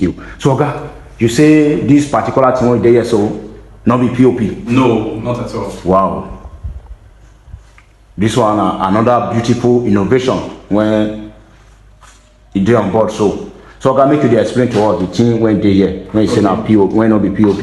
you. So, Oga, you say this particular thing over there, so not be POP? No, not at all. Wow. This one, another beautiful innovation when you do on board. So, Oga, make you explain to us the thing when they here, when you say now POP, when not be POP.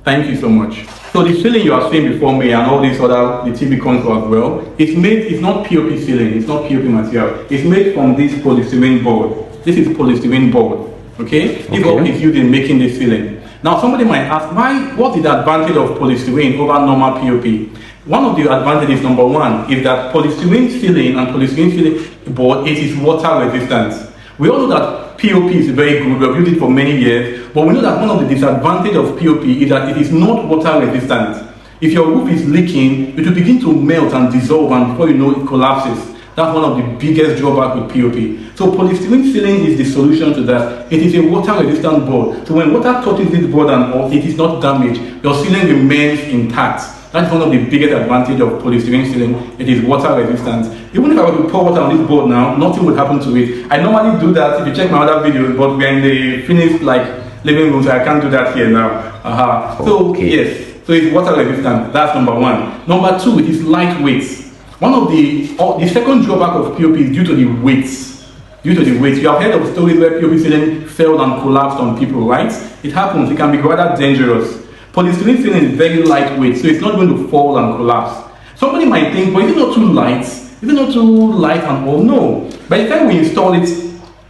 Thank you so much. So the ceiling you are seeing before me and all these other, the TV console as well, it's not POP ceiling, it's not POP material. It's made from this polystyrene board. This is polystyrene board. Okay? This board is used in making this ceiling. Now somebody might ask, what is the advantage of polystyrene over normal POP? One of the advantages, number one, is that polystyrene ceiling and polystyrene ceiling board, it is water resistant. We all know that POP is very good, we have used it for many years, but we know that one of the disadvantages of POP is that it is not water resistant. If your roof is leaking, it will begin to melt and dissolve, and before you know it collapses. That's one of the biggest drawbacks with POP. So polystyrene ceiling is the solution to that. It is a water resistant board. So when water touches this board and all, it is not damaged. Your ceiling remains intact. That's one of the biggest advantages of polystyrene ceiling. It is water resistant. Even if I were to pour water on this board now, nothing would happen to it. I normally do that if you check my other videos, but we're in the finished living room, so I can't do that here now. So yes, so it's water resistant. That's number one. Number two, it is lightweight. One of the second drawback of POP is due to the weight. Due to the weight, you have heard of stories where POP ceiling fell and collapsed on people, right? It happens. It can be rather dangerous. Polystyrene ceiling is very lightweight, so it's not going to fall and collapse. Somebody might think, but is it not too light? Is it not too light and all? No. By the time we install it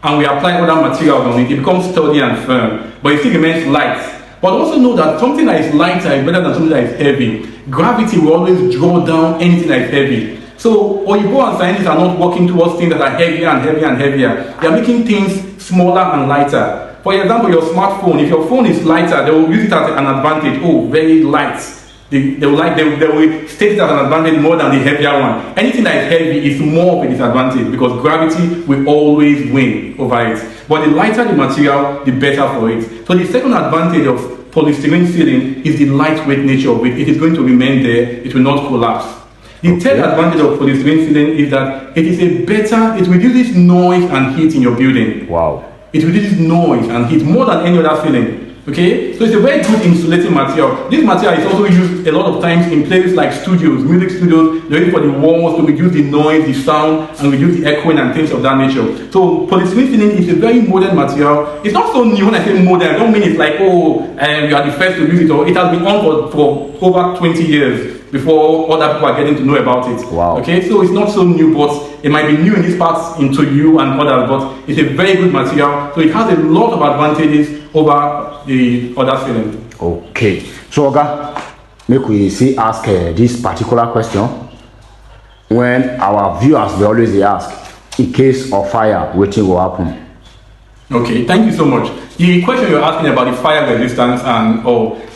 and we apply other materials on it, it becomes sturdy and firm, but it still remains light. But also know that something that is lighter is better than something that is heavy. Gravity will always draw down anything that is heavy. So Oyibo and scientists are not working towards things that are heavier and heavier and heavier. They are making things smaller and lighter. For example, your smartphone, if your phone is lighter, they will use it as an advantage. Oh, very light. They will state it as an advantage more than the heavier one. Anything that is heavy is more of a disadvantage because gravity will always win over it. But the lighter the material, the better for it. So the second advantage of polystyrene ceiling is the lightweight nature of it. It is going to remain there. It will not collapse. The third advantage of polystyrene ceiling is that it reduces noise and heat in your building. Wow. It reduces noise and heat more than any other ceiling. Okay, so it's a very good insulating material. This material is also used a lot of times in places like studios, music studios. They're used for the walls to reduce the noise, the sound, and reduce the echoing and things of that nature. So polystyrene ceiling is a very modern material. It's not so new. When I say modern, I don't mean it's like, you are the first to use it, or it has been on for over 20 years before other people are getting to know about it. Wow. Okay, so it's not so new, but it might be new in this part into you and others, but it's a very good material. So it has a lot of advantages over the other ceiling. Okay. So, Oga, make we ask this particular question. When our viewers, they always ask, in case of fire, what will happen? Okay, thank you so much. The question you're asking about the fire resistance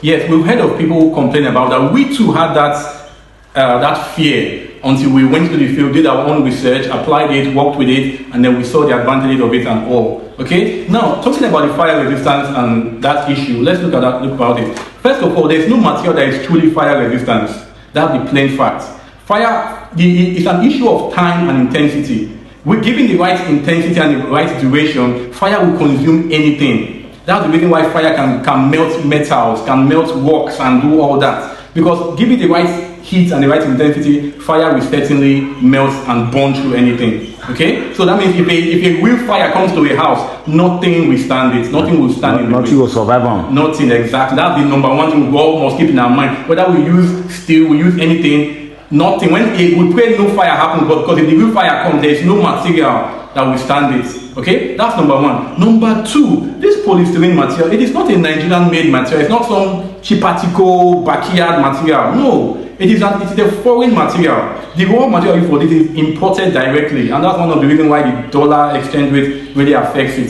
yes, we've heard of people complain about that. We too had that fear until we went to the field, did our own research, applied it, worked with it, and then we saw the advantages of it and all. Okay, now talking about the fire resistance and that issue, let's look about it. First of all, there's no material that is truly fire resistant. That's the plain fact. Fire is an issue of time and intensity. With giving the right intensity and the right duration, fire will consume anything. That's the reason why fire can melt metals, can melt rocks and do all that. Because giving the right heat and the right intensity, fire will certainly melt and burn through anything. Okay? So that means if a real fire comes to a house, nothing will stand it. Nothing will stand in the way. Nothing will survive on. Nothing, exactly. That's the number one thing we all must keep in our mind. Whether we use steel, we use anything, nothing. We pray no fire happens, but because if the real fire comes, there is no material that will stand it. Okay? That's number one. Number two, this polystyrene material, it is not a Nigerian made material. It's not some chipatico backyard material. No. It is a foreign material. The raw material for this is imported directly, and that's one of the reasons why the dollar exchange rate really affects it.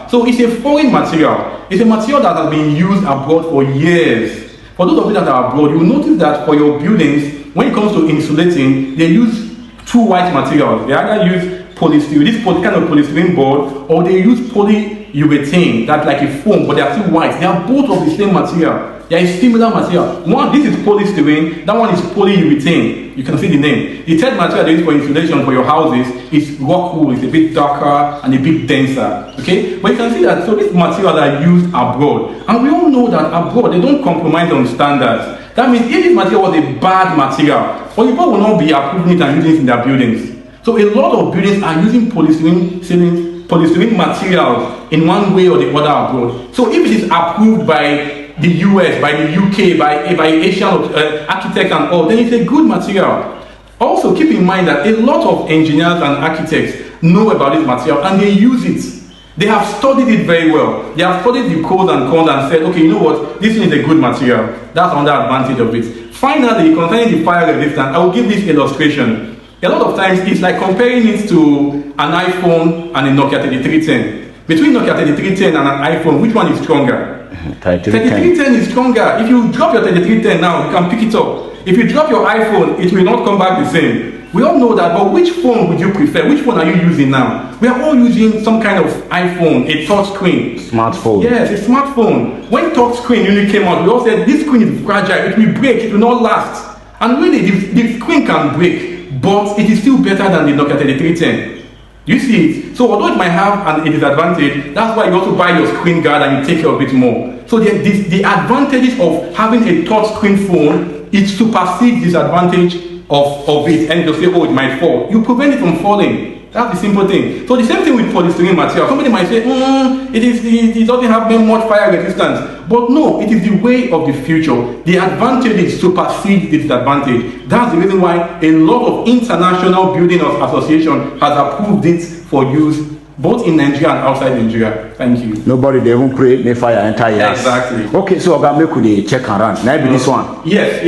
So it's a foreign material. It's a material that has been used abroad for years. For those of you that are abroad, you will notice that for your buildings, when it comes to insulating, they use two white materials. They either use polystyrene, kind of polystyrene board, or they use polyurethane, that's like a foam, but they are still white. They are both of the same material. There is similar material. One, this is polystyrene, that one is polyurethane. You can see the name. The third material they use for insulation for your houses is rock wool. It's a bit darker and a bit denser. Okay, but you can see that. So these materials are used abroad, and we all know that abroad they don't compromise on standards. That means if this material was a bad material, people will not be approving it and using it in their buildings. So a lot of buildings are using polystyrene materials in one way or the other abroad. So if it is approved by the US, by the UK, by Asian architects and all, then it's a good material. Also keep in mind that a lot of engineers and architects know about this material and they use it. They have studied it very well. They have studied the pros and cons and said, okay, you know what, this is a good material. That's another advantage of it. Finally, concerning the fire resistance, I will give this illustration. A lot of times it's like comparing it to an iPhone and a Nokia 3310. Between Nokia 3310 and an iPhone, which one is stronger? 3310 is stronger. If you drop your 3310 now, you can pick it up. If you drop your iPhone, it will not come back the same. We all know that, but which phone would you prefer? Which phone are you using now? We are all using some kind of iPhone, a touch screen. Smartphone. Yes, a smartphone. When touch screen really came out, we all said this screen is fragile, it will break, it will not last. And really, the screen can break, but it is still better than the Nokia 3310. You see it? So although it might have a disadvantage, that's why you also buy your screen guard and you take care of it more. So the advantages of having a touch screen phone, it supersedes disadvantage of it, and you'll say, oh, it might fall. You prevent it from falling. That's the simple thing. So the same thing with polystyrene material. Somebody might say, it doesn't have very much fire resistance. But no, it is the way of the future. The advantages supersede the disadvantage. That's the reason why a lot of international building association has approved it for use both in Nigeria and outside Nigeria. Thank you. Nobody they won't create no fire entire. Exactly. Okay, so I'm going to check and run. Maybe this one. Yes.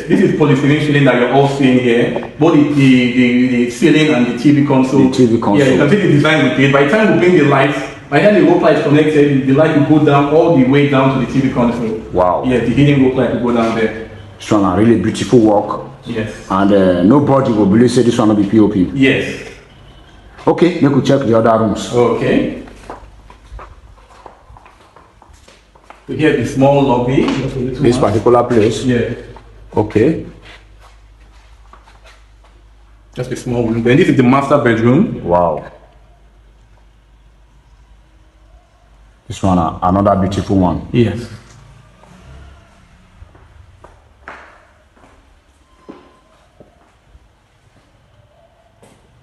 This is polystyrene ceiling that you're all seeing here. Both the ceiling and the TV console. The TV console. Yeah, you can see the design with it. By the time we bring the lights, by the time the rope light is connected, the light will go down all the way down to the TV console. Wow. Yeah, the hidden rope light will go down there. This one a really beautiful work. Yes. And nobody will believe say this one will be POP. Yes. Okay, we could check the other rooms. Okay. So here the small lobby. This particular place. Yeah. Okay. Just a small room. Then this is the master bedroom. Wow. This one another beautiful one. Yes.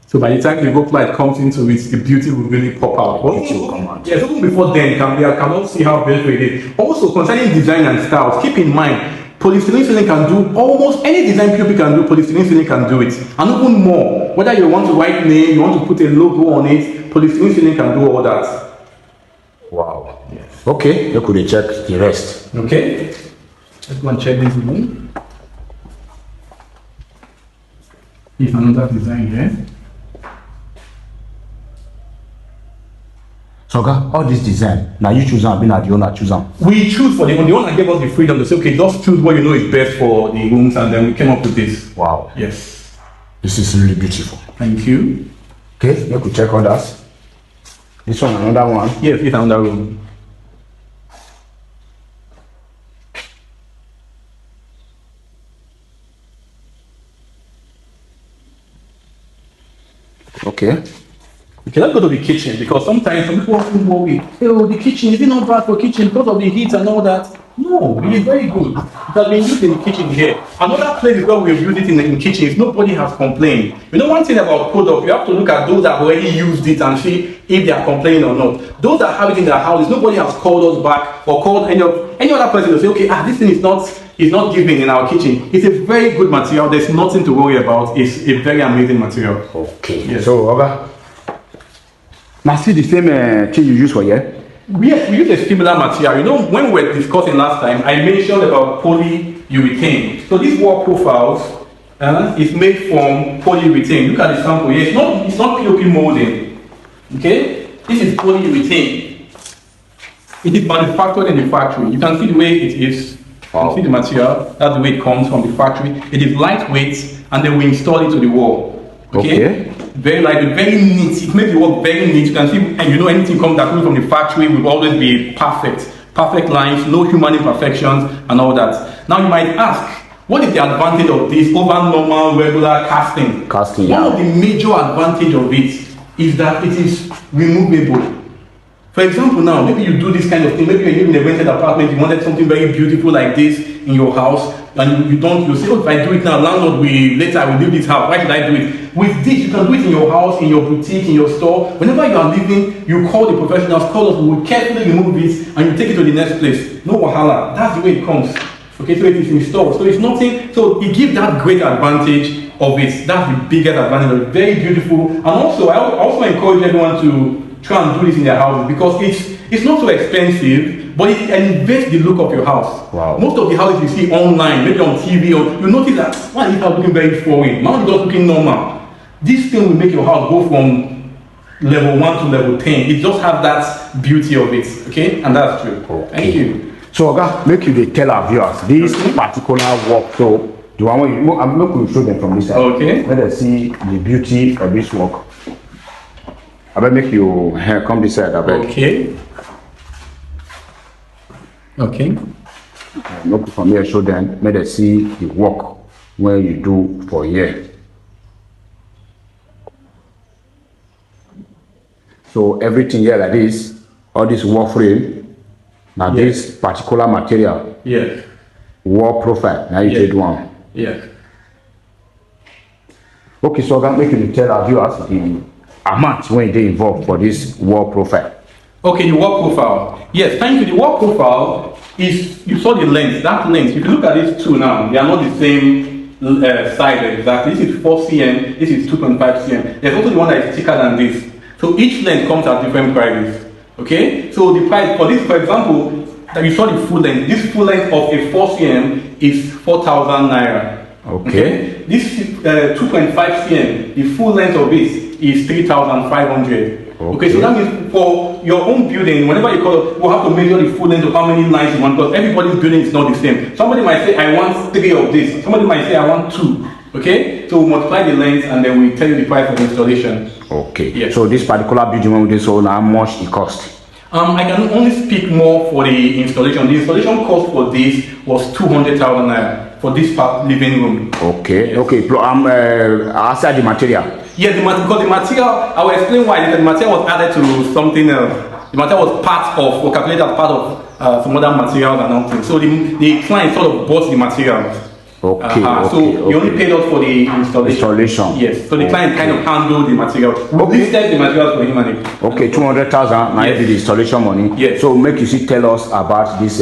So by the time the rope light comes into it, the beauty will really pop out. But Beauty will come out. yes, even before then, can all see how beautiful it is. Also, concerning design and styles, keep in mind, polystyrene ceiling can do almost any design POP can do, polystyrene ceiling can do it. And even more, whether you want to write name, you want to put a logo on it, polystyrene ceiling can do all that. Wow. Yes. Okay, you could check the rest. Okay, let's go and check this room. Here's another design here. So all this design, now you choose them, being the owner choose them. We choose for the owner gave us the freedom to say, okay, just choose what you know is best for the rooms, and then we came up with this. Wow. Yes. This is really beautiful. Thank you. Okay, you could check others. This one, another one. Yes, it's another room. Okay. Okay, let's go to the kitchen, because sometimes some people often worry, oh, the kitchen, is it not bad for kitchen because of the heat and all that? No, it is very good. It has been used in the kitchen here. Another place is where we've used it in the kitchen is nobody has complained. You know, one thing about product, you have to look at those that already used it and see if they are complaining or not. Those that have it in their houses, nobody has called us back or called any other person to say, okay, this thing is not giving in our kitchen. It's a very good material. There's nothing to worry about. It's a very amazing material. Okay. Yes. So, okay. Now, see the same thing you use for here? Yes, we use a similar material. You know, when we were discussing last time, I mentioned about polyurethane. So these wall profiles is made from polyurethane. Look at the sample here. It's not POP molding. Okay? This is polyurethane. It is manufactured in the factory. You can see the way it is. Wow. You can see the material. That's the way it comes from the factory. It is lightweight, and then we install it to the wall. Okay? Very lightweight, very neat. It makes the work very neat. You can see, and you know, anything comes from the factory will always be perfect lines, no human imperfections, and all that. Now you might ask, What is the advantage of this over normal regular casting? Casting, One yeah. of the major advantage of it is that it is removable. For example, now maybe you do this kind of thing. Maybe you're living in a rented apartment. You wanted something very beautiful like this in your house, and you say, "Oh, if I do it now, landlord will leave this house. Why should I do it?" With this, you can do it in your house, in your boutique, in your store. Whenever you are leaving, you call the professionals. Call us. We will carefully remove it, and you take it to the next place. No wahala. That's the way it comes. Okay, so it is installed. So it's nothing. So it gives that great advantage of it. That's the biggest advantage of it. Very beautiful. And also, I also encourage everyone to try and do this in their houses because it's not so expensive, but it elevates the look of your house. Wow. Most of the houses you see online, maybe on TV, you notice that why is this house looking very foreign? Mine is just looking normal. This thing will make your house go from level 1 to level 10. It just has that beauty of it. Okay, and that's true. Okay. Thank you. So Oga, make you dey tell our viewers this particular work. So the one where I'm not going to show them from this side. Okay. Let them see the beauty of this work. I will make you come this side. I beg. Okay. Okay. Look from here, show them. Let them see the work where you do for here. So everything here like this, all this wall frame. Now Yes. this particular material, Yes. wall profile. Now you Yes. did one. Yes. Okay, so I'm making you tell our viewers the amount when they involved for this wall profile. Okay, the wall profile. Yes, thank you. The wall profile is, you saw the length. That length, if you look at these two now, they are not the same size exactly. This is 4 cm, this is 2.5 cm. There's also the one that is thicker than this. So each length comes at different prices. Okay, so the price for this, for example, that you saw the full length. This full length of a 4 cm is 4,000 naira. Okay. This 2.5 cm, the full length of it is 3,500. Okay, so that means for your own building, whenever you call, we'll have to measure the full length of how many lines you want because everybody's building is not the same. Somebody might say, I want 3 of this. Somebody might say, I want 2. Okay, so we multiply the length and then we tell you the price of installation. Okay. Yes. So this particular building when we did so, how much it cost? I can only speak more for the installation. The installation cost for this was 200,000 naira for this living room. Okay. Yes. Okay. Outside the material. Yes, because the material, I will explain why. The material was added to something else. The material was part of, or calculated as part of some other materials and everything. So the client sort of bought the materials. Okay. So you only paid us for the installation. Yes. So the client kind of handled the material. We listed the materials for him and him. Okay, 200,000. Now Yes. the installation money. Yes. So make you see tell us about this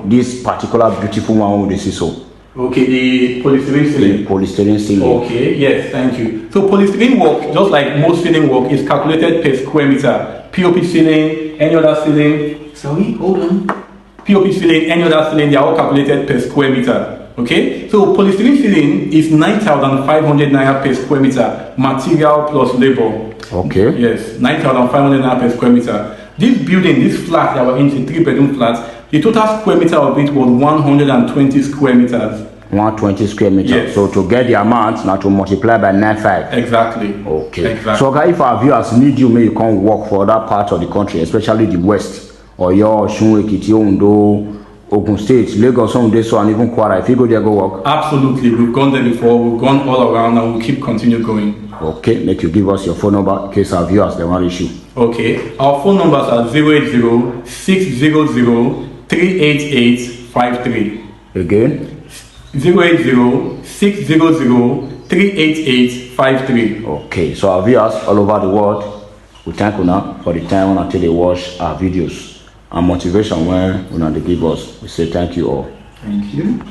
this particular beautiful one this is so. Okay, the polystyrene ceiling. The polystyrene ceiling. Okay, yes, thank you. So polystyrene work, just like most ceiling work, is calculated per square meter. POP ceiling, any other ceiling. Sorry, hold on. POP ceiling, any other ceiling, they are all calculated per square meter. Okay, so polystyrene ceiling is 9,500 naira per square meter, material plus labor. Okay. Yes, 9,500 naira per square meter. This building, this flat that we're in, a 3-bedroom flat, the total square meter of it was 120 square meters. 120 square meters. Yes. So to get the amount, now to multiply by 9.5. Exactly. Okay. Exactly. So if our viewers need you, may you come work for other parts of the country, especially the west, or your Osun, Ekiti, Ondo, Ogun State, Lagos, some days, so and even Kwara. If you go there, go work. Absolutely, we've gone there before. We've gone all around, and we'll keep continue going. Okay, make you give us your phone number in case our viewers they want to issue. Okay, our phone numbers are 080-600-38853. Again. 080-600-38853. Okay, so our viewers all over the world, we thank you now for the time until they watch our videos and motivation when they give us. We say thank you all. Thank you.